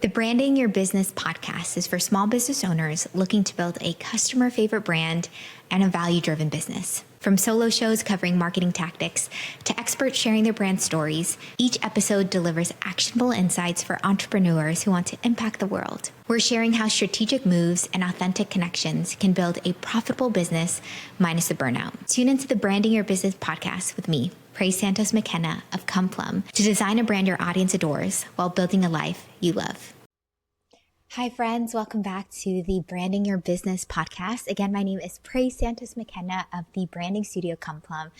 The Branding Your Business podcast is for small business owners looking to build a customer favorite brand and a value-driven business. From solo shows covering marketing tactics to experts sharing their brand stories, each episode delivers actionable insights for entrepreneurs who want to impact the world. We're sharing how strategic moves and authentic connections can build a profitable business minus the burnout. Tune into the Branding Your Business podcast with me, Santos McKenna of ComePlum, to design a brand your audience adores while building a life you love. Hi friends, welcome back to the Branding Your Business podcast. Again, my name is Santos McKenna of the branding studio ComePlum,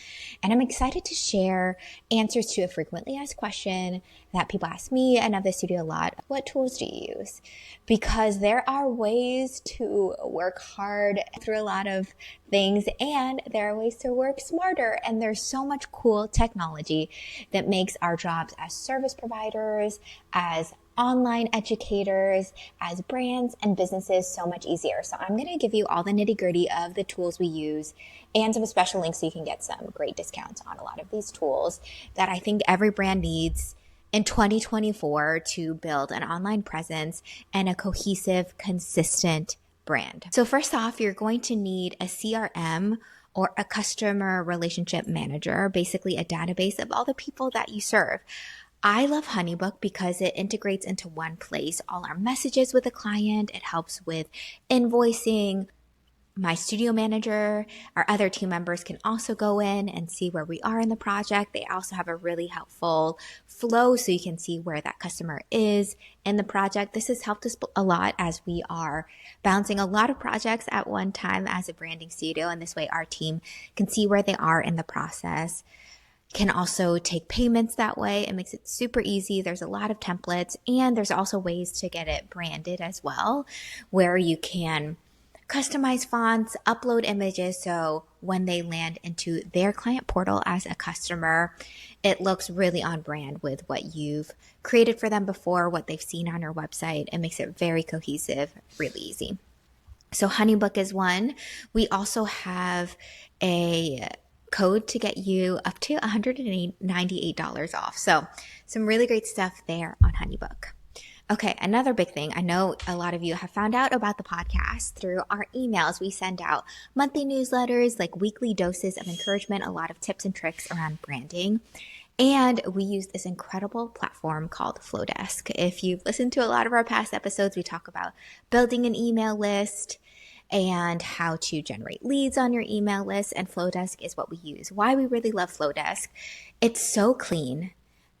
and I'm excited to share answers to a frequently asked question that people ask me and of the studio a lot. What tools do you use? Because there are ways to work hard through a lot of things, and there are ways to work smarter, and there's so much cool technology that makes our jobs as service providers, as online educators, as brands and businesses so much easier. So I'm going to give you all the nitty gritty of the tools we use and some special links so you can get some great discounts on a lot of these tools that I think every brand needs in 2024 to build an online presence and a cohesive, consistent brand. So first off, you're going to need a CRM or a customer relationship manager, basically a database of all the people that you serve. I love HoneyBook because it integrates into one place all our messages with the client. It helps with invoicing. My studio manager, our other team members can also go in and see where we are in the project. They also have a really helpful flow so you can see where that customer is in the project. This has helped us a lot as we are bouncing a lot of projects at one time as a branding studio. And this way our team can see where they are in the process. Can also take payments that way. It makes it super easy. There's a lot of templates, and there's also ways to get it branded as well, where you can customize fonts, upload images, so when they land into their client portal as a customer, it looks really on brand with what you've created for them before, what they've seen on your website. It makes it very cohesive, really easy. So HoneyBook is one. We also have a code to get you up to $198 off. So some really great stuff there on HoneyBook. Okay, another big thing. I know a lot of you have found out about the podcast through our emails. We send out monthly newsletters, like weekly doses of encouragement, a lot of tips and tricks around branding. And we use this incredible platform called Flowdesk. If you've listened to a lot of our past episodes, we talk about building an email list and how to generate leads on your email list, and Flowdesk is what we use. Why we really love Flowdesk: it's so clean,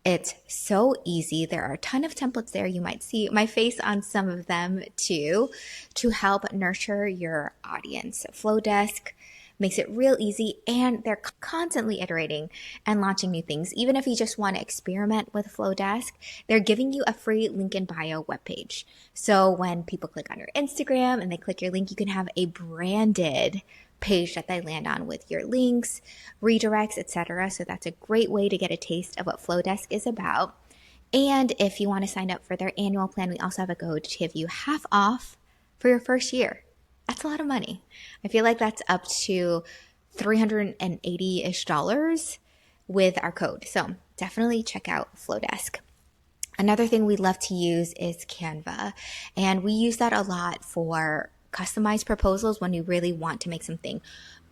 it's so easy. There are a ton of templates there. You might see my face on some of them too, to help nurture your audience. Flowdesk makes it real easy, and they're constantly iterating and launching new things. Even if you just want to experiment with Flowdesk, they're giving you a free link in bio webpage. So when people click on your Instagram and they click your link, you can have a branded page that they land on with your links, redirects, etc. So that's a great way to get a taste of what Flowdesk is about. And if you want to sign up for their annual plan, we also have a code to give you half off for your first year. That's a lot of money. I feel like that's up to $380-ish with our code. So definitely check out Flowdesk. Another thing we love to use is Canva. And we use that a lot for customized proposals when we really want to make something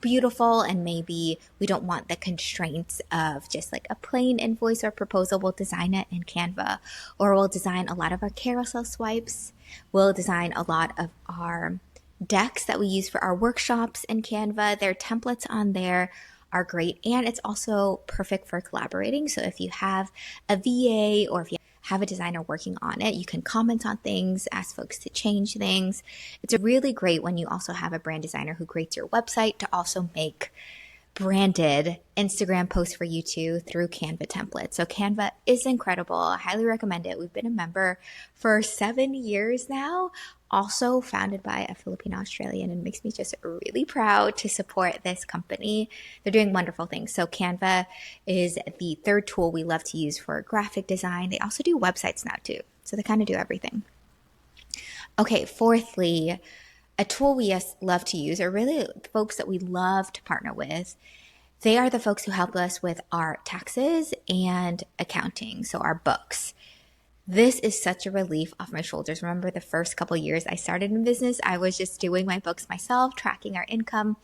beautiful and maybe we don't want the constraints of just like a plain invoice or proposal. We'll design it in Canva, or we'll design a lot of our carousel swipes. We'll design a lot of our decks that we use for our workshops in Canva. Their templates on there are great, and it's also perfect for collaborating. So if you have a VA or if you have a designer working on it, you can comment on things, ask folks to change things. It's really great when you also have a brand designer who creates your website to also make branded Instagram posts for you too through Canva templates. So Canva is incredible. I highly recommend it. We've been a member for 7 years now, also founded by a Filipino Australian, and makes me just really proud to support this company. They're doing wonderful things. So Canva is the third tool we love to use for graphic design. They also do websites now too. So they kind of do everything. Okay, fourthly, a tool we love to use, or really folks that we love to partner with, they are the folks who help us with our taxes and accounting, so our books. This is such a relief off my shoulders. Remember the first couple years I started in business, I was just doing my books myself, tracking our income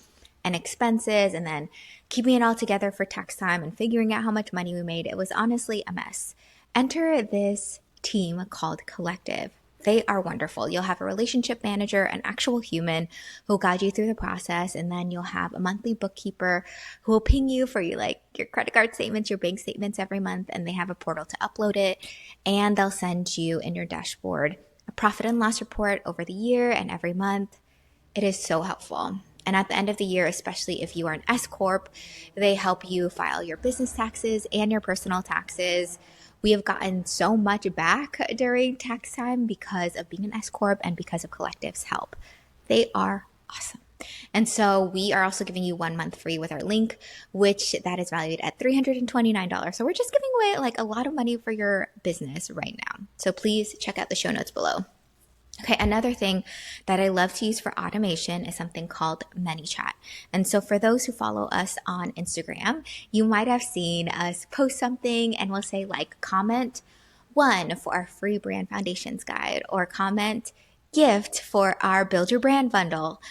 and expenses, and then keeping it all together for tax time and figuring out how much money we made. It was honestly a mess. Enter this team called Collective. They are wonderful. You'll have a relationship manager, an actual human who will guide you through the process. And then you'll have a monthly bookkeeper who will ping you for your credit card statements, your bank statements every month. And they have a portal to upload it. And they'll send you in your dashboard a profit and loss report over the year and every month. It is so helpful. And at the end of the year, especially if you are an S Corp, they help you file your business taxes and your personal taxes. We have gotten so much back during tax time because of being an S Corp and because of Collective's help. They are awesome. And so we are also giving you 1 month free with our link, which that is valued at $329. So we're just giving away a lot of money for your business right now. So please check out the show notes below. Okay, another thing that I love to use for automation is something called ManyChat. And so for those who follow us on Instagram, you might have seen us post something and we'll say comment 1 for our free brand foundations guide, or comment gift for our build your brand bundle.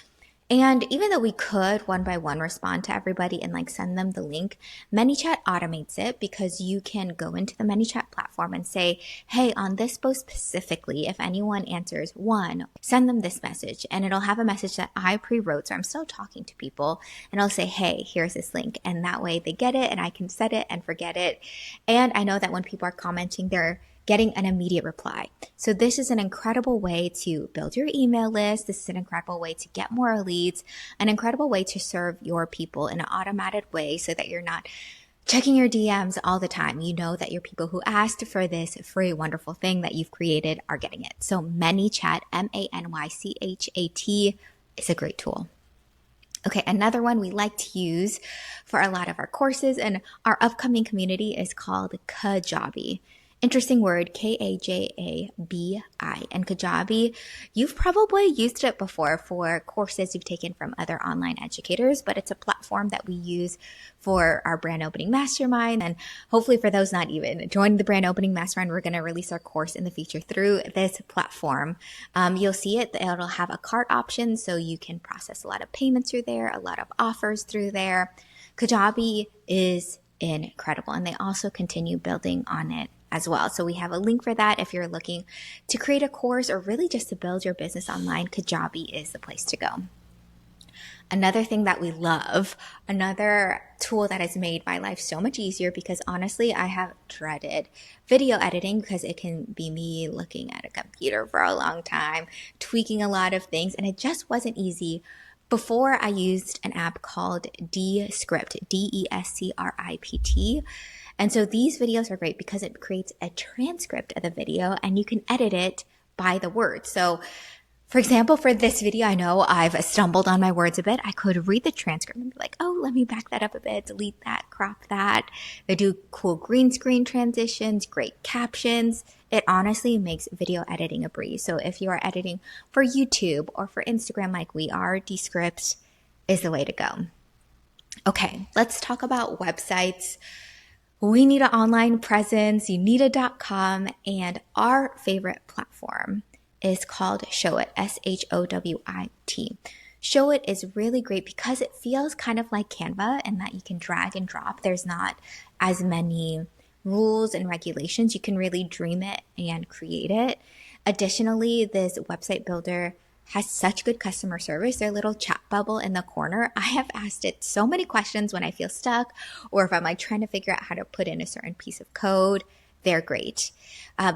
And even though we could one by one respond to everybody and send them the link, ManyChat automates it because you can go into the ManyChat platform and say, hey, on this post specifically, if anyone answers 1, send them this message. And it'll have a message that I pre-wrote. So I'm still talking to people and I'll say, hey, here's this link. And that way they get it and I can set it and forget it. And I know that when people are commenting, they're getting an immediate reply. So this is an incredible way to build your email list. This is an incredible way to get more leads, an incredible way to serve your people in an automated way so that you're not checking your DMs all the time. You know that your people who asked for this free, wonderful thing that you've created are getting it. So ManyChat, ManyChat, is a great tool. Okay, another one we like to use for a lot of our courses and our upcoming community is called Kajabi. Interesting word, Kajabi. And Kajabi, you've probably used it before for courses you've taken from other online educators, but it's a platform that we use for our brand opening mastermind. And hopefully for those not even joining the brand opening mastermind, we're going to release our course in the future through this platform. You'll see it. It'll have a cart option, so you can process a lot of payments through there, a lot of offers through there. Kajabi is incredible, and they also continue building on it as well. So we have a link for that if you're looking to create a course or really just to build your business online. Kajabi is the place to go. Another thing that we love, another tool that has made my life so much easier, because honestly, I have dreaded video editing because it can be me looking at a computer for a long time, tweaking a lot of things, and it just wasn't easy. Before, I used an app called Descript, Descript. And so these videos are great because it creates a transcript of the video and you can edit it by the word. So for example, for this video, I know I've stumbled on my words a bit. I could read the transcript and be like, oh, let me back that up a bit, delete that, crop that. They do cool green screen transitions, great captions. It honestly makes video editing a breeze. So if you are editing for YouTube or for Instagram like we are, Descript is the way to go. Okay, let's talk about websites. We need an online presence. You need a .com, and our favorite platform is called Showit, Showit. Showit is really great because it feels kind of like Canva in that you can drag and drop. There's not as many rules and regulations. You can really dream it and create it. Additionally, this website builder has such good customer service. Their little chat bubble in the corner, I have asked it so many questions when I feel stuck or if I'm trying to figure out how to put in a certain piece of code. They're great.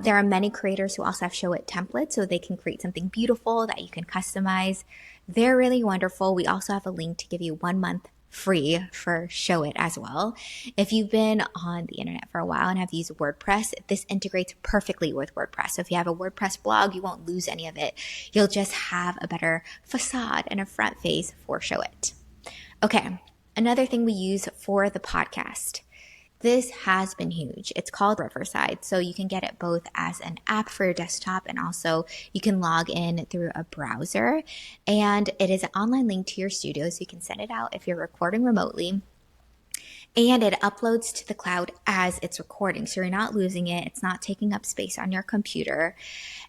There are many creators who also have Showit templates, so they can create something beautiful that you can customize. They're really wonderful. We also have a link to give you 1 month free for Showit as well. If you've been on the internet for a while and have used WordPress, this integrates perfectly with WordPress. So if you have a WordPress blog, you won't lose any of it. You'll just have a better facade and a front face for Showit. Okay, another thing we use for the podcast. This has been huge. It's called Riverside. So you can get it both as an app for your desktop and also you can log in through a browser. And it is an online link to your studio, so you can send it out if you're recording remotely. and it uploads to the cloud as it's recording. So you're not losing it. It's not taking up space on your computer.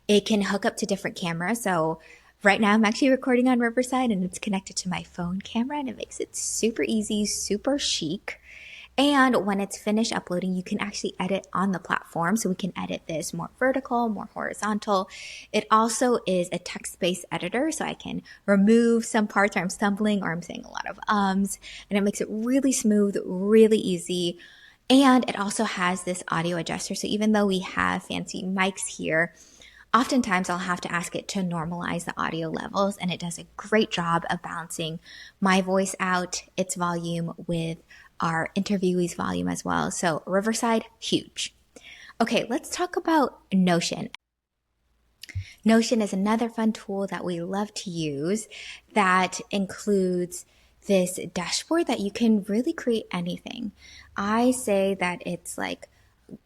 It can hook up to different cameras. So right now I'm actually recording on Riverside and it's connected to my phone camera, and it makes it super easy, super chic. And when it's finished uploading, you can actually edit on the platform. So we can edit this more vertical, more horizontal. It also is a text-based editor. So I can remove some parts where I'm stumbling or I'm saying a lot of ums, and it makes it really smooth, really easy. And it also has this audio adjuster. So even though we have fancy mics here, oftentimes I'll have to ask it to normalize the audio levels, and it does a great job of balancing my voice out, its volume, with our interviewee's volume as well. So Riverside, huge. Okay, let's talk about Notion. Notion is another fun tool that we love to use that includes this dashboard that you can really create anything. I say that it's like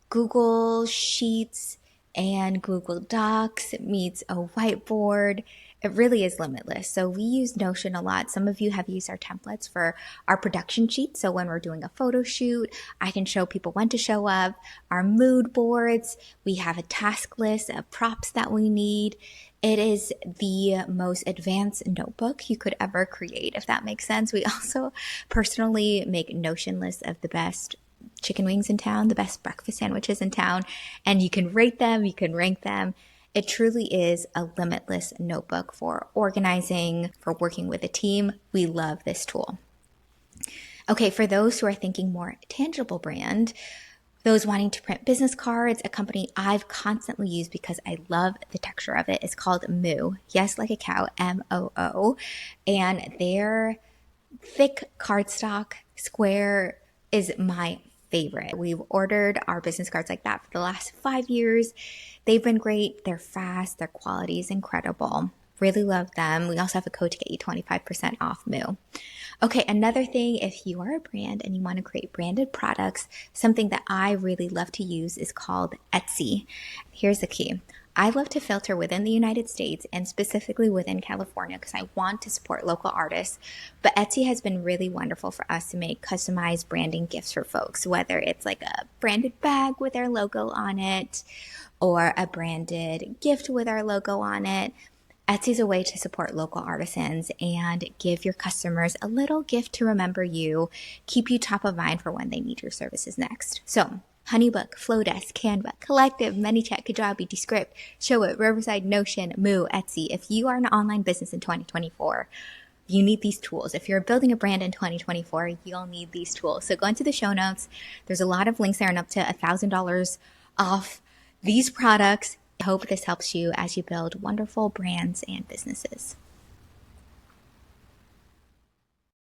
Google Sheets and Google Docs meets a whiteboard. It really is limitless. So we use Notion a lot. Some of you have used our templates for our production sheets. So when we're doing a photo shoot, I can show people when to show up. Our mood boards, we have a task list of props that we need. It is the most advanced notebook you could ever create, if that makes sense. We also personally make Notion lists of the best chicken wings in town, the best breakfast sandwiches in town, and you can rate them, you can rank them. It truly is a limitless notebook for organizing, for working with a team. We love this tool. Okay, for those who are thinking more tangible brand, those wanting to print business cards, a company I've constantly used because I love the texture of it is called Moo. Yes, like a cow, M-O-O. And their thick cardstock square is my favorite. We've ordered our business cards like that for the last 5 years. They've been great. They're fast. Their quality is incredible. Really love them. We also have a code to get you 25% off Moo. Okay, another thing, if you are a brand and you want to create branded products, something that I really love to use is called Etsy. Here's the key. I love to filter within the United States and specifically within California because I want to support local artists. But Etsy has been really wonderful for us to make customized branding gifts for folks, whether it's like a branded bag with our logo on it or a branded gift with our logo on it. Etsy is a way to support local artisans and give your customers a little gift to remember you, keep you top of mind for when they need your services next. So HoneyBook, Flowdesk, Canva, Collective, ManyChat, Kajabi, Descript, Showit, Riverside, Notion, Moo, Etsy. If you are an online business in 2024, you need these tools. If you're building a brand in 2024, you'll need these tools. So go into the show notes. There's a lot of links there and up to $1,000 off these products. I hope this helps you as you build wonderful brands and businesses.